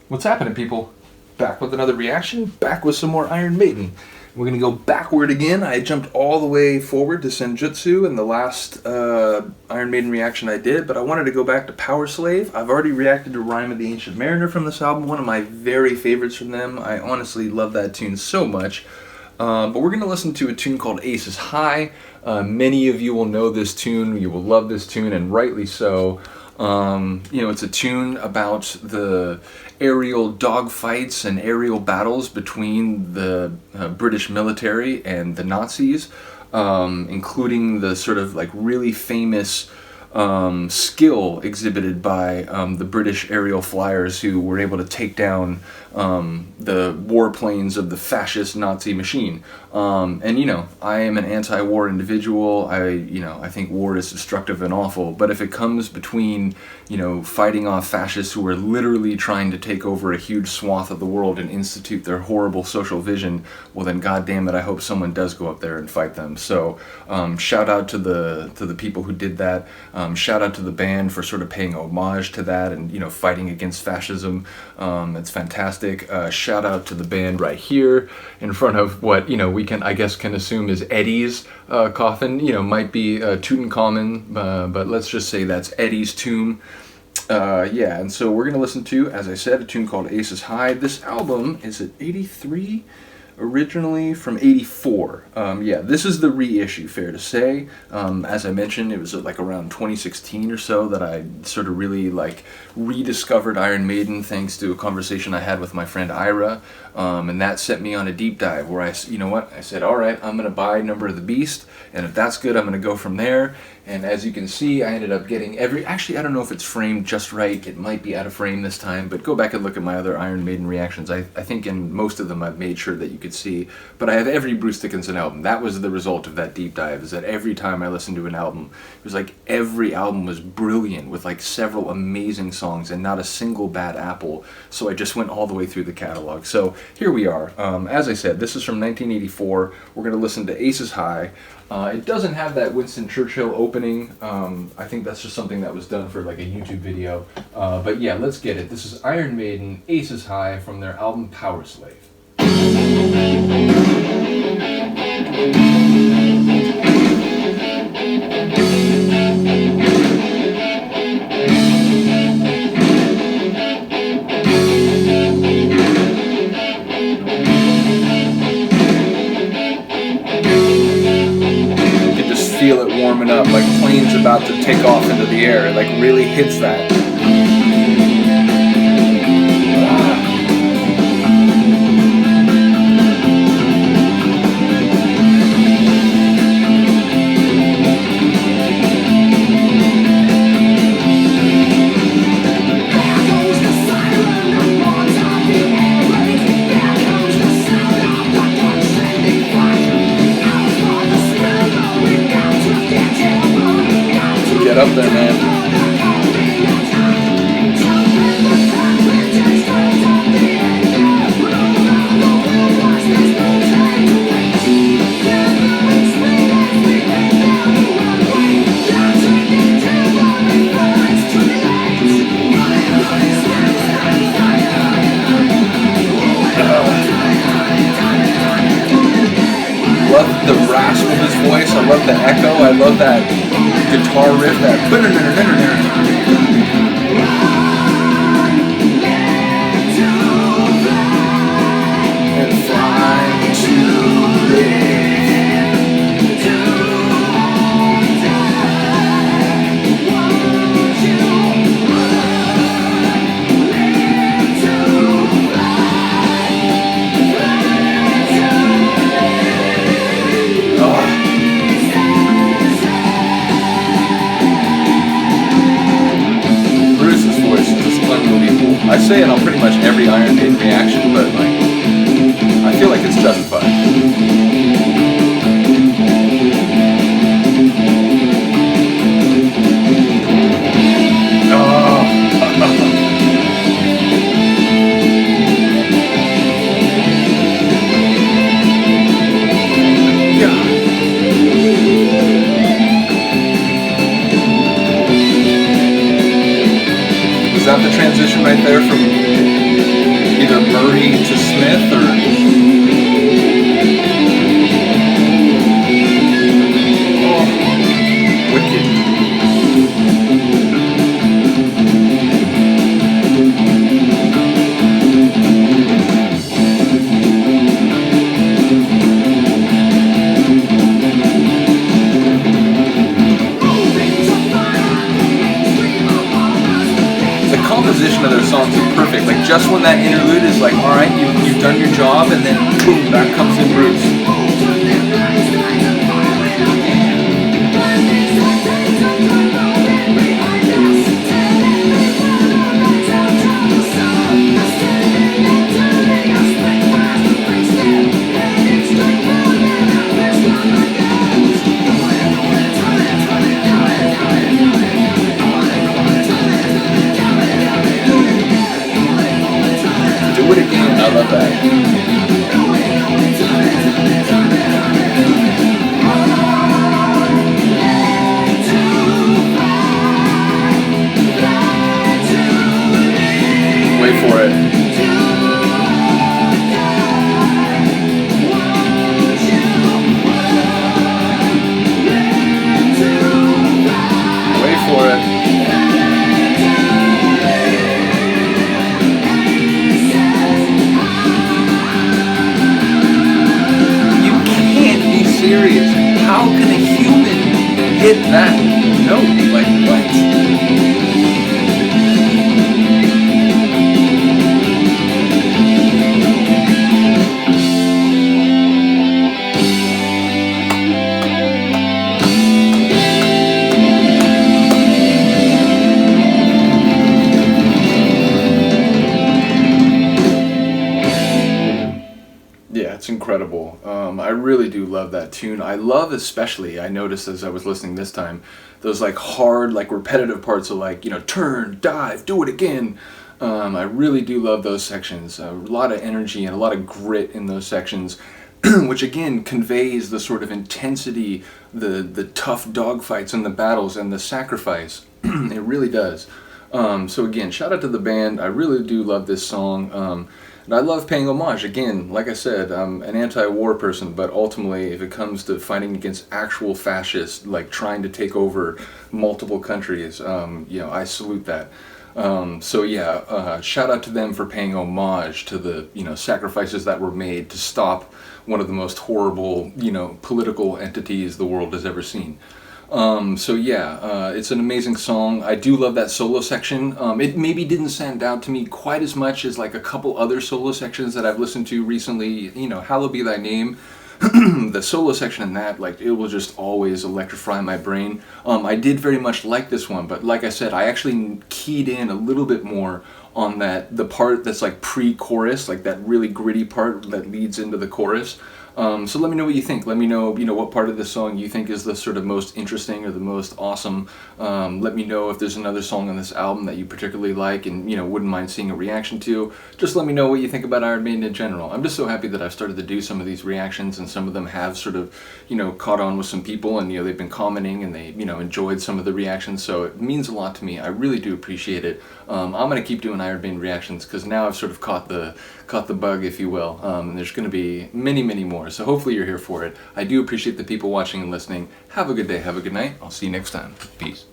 What's happening, people? Back with another reaction, back with some more Iron Maiden. We're going to go backward again. I jumped all the way forward to Senjutsu in the last Iron Maiden reaction I did, but I wanted to go back to Powerslave. I've already reacted to Rime of the Ancient Mariner from this album, one of my very favorites from them. I honestly love that tune so much. But we're going to listen to a tune called Aces High. Many of you will know this tune, you will love this tune, and rightly so. It's a tune about the aerial dogfights and aerial battles between the British military and the Nazis, including the sort of like really famous skill exhibited by the British aerial flyers who were able to take down the warplanes of the fascist Nazi machine. I am an anti-war individual. I think war is destructive and awful, but if it comes between, fighting off fascists who are literally trying to take over a huge swath of the world and institute their horrible social vision, well then goddamn it, I hope someone does go up there and fight them. So shout out to the people who did that. Shout out to the band for sort of paying homage to that and fighting against fascism. It's fantastic. Shout out to the band right here in front of what we can assume is Eddie's coffin. Might be Tutankhamun, but let's just say that's Eddie's tomb. And so we're gonna listen to, as I said, a tune called Aces High. This album is at 83. Originally from 84. This is the reissue, fair to say. As I mentioned, it was like around 2016 or so that I sort of really rediscovered Iron Maiden thanks to a conversation I had with my friend Ira, and that set me on a deep dive where I said, all right, I'm gonna buy Number of the Beast, and if that's good, I'm gonna go from there. And as you can see, I ended up getting actually, I don't know if it's framed just right. It might be out of frame this time, but go back and look at my other Iron Maiden reactions. I think in most of them I've made sure that you could see. But I have every Bruce Dickinson album. That was the result of that deep dive, is that every time I listened to an album, it was like every album was brilliant with like several amazing songs and not a single bad apple. So I just went all the way through the catalog. So here we are. As I said, this is from 1984. We're going to listen to Aces High. It doesn't have that Winston Churchill opening. I think that's just something that was done for like a YouTube video. But yeah, let's get it. This is Iron Maiden, Aces High, from their album Powerslave. Feel it warming up, like planes about to take off into the air. It like really hits that. Get up there, man. Love the rasp of his voice. I love the echo. I love that guitar riff, that and fly to live. I say it on pretty much every Iron Maiden reaction, but I feel like it's justified. Is that the transition right there from perfect. Like just when that interlude is like, all right, you've done your job, and then boom, back comes in Bruce. Do it again. I love that. Wait for it. Wait for it. Serious. How can a human hit that note? Like, what? Yeah, it's incredible. I really do love that tune. I love especially, I noticed as I was listening this time, those like hard, like repetitive parts of like, turn, dive, do it again. I really do love those sections. A lot of energy and a lot of grit in those sections, which again conveys the sort of intensity, the tough dogfights and the battles and the sacrifice. It really does. So again, shout out to the band. I really do love this song. And I love paying homage. Again, like I said, I'm an anti-war person, but ultimately, if it comes to fighting against actual fascists, like trying to take over multiple countries, I salute that. Shout out to them for paying homage to the, sacrifices that were made to stop one of the most horrible, political entities the world has ever seen. It's an amazing song. I do love that solo section. It maybe didn't stand out to me quite as much as like a couple other solo sections that I've listened to recently. Hallowed Be Thy Name. The solo section in that, like, it will just always electrify my brain. I did very much like this one, but like I said, I actually keyed in a little bit more on the part that's like pre-chorus, like that really gritty part that leads into the chorus. So let me know what you think. Let me know, what part of this song you think is the sort of most interesting or the most awesome. Let me know if there's another song on this album that you particularly like and, wouldn't mind seeing a reaction to. Just let me know what you think about Iron Maiden in general. I'm just so happy that I've started to do some of these reactions, and some of them have sort of, caught on with some people, and, they've been commenting and they, enjoyed some of the reactions. So it means a lot to me. I really do appreciate it. I'm going to keep doing Iron Maiden reactions because now I've sort of caught the bug, if you will. And there's going to be many, many more. So hopefully you're here for it. I do appreciate the people watching and listening. Have a good day. Have a good night. I'll see you next time. Peace.